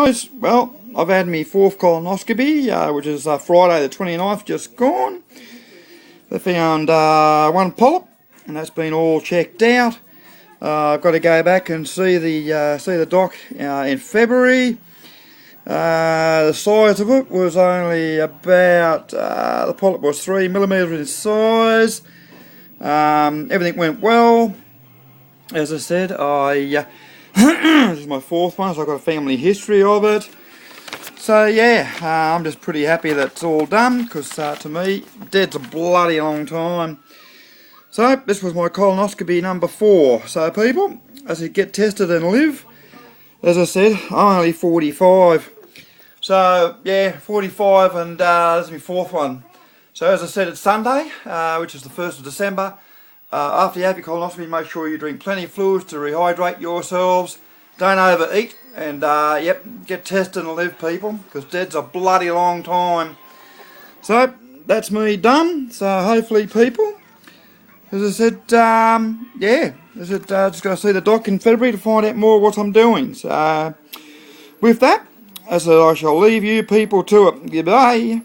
guys, well, I've had my fourth colonoscopy, which is Friday the 29th, just gone. They found one polyp, and that's been all checked out. I've got to go back and see the doc in February. The size of it was only about, the polyp was 3 millimeters in size. Everything went well. As I said, this is my fourth one, so I've got a family history of it. So yeah, I'm just pretty happy that it's all done, because to me, dead's a bloody long time. So this was my colonoscopy number 4. So people, as you get tested and live, as I said, I'm only 45. So yeah, 45, and this is my fourth one. So as I said, it's Sunday, which is the 1st of December. After you have your colonoscopy, make sure you drink plenty of fluids to rehydrate yourselves. Don't overeat, and yep, get tested and live, people, because dead's a bloody long time. So that's me done. So hopefully, people, as I said, yeah, as I said, just going to see the doc in February to find out more what I'm doing. So with that, as I said, I shall leave you people to it. Goodbye.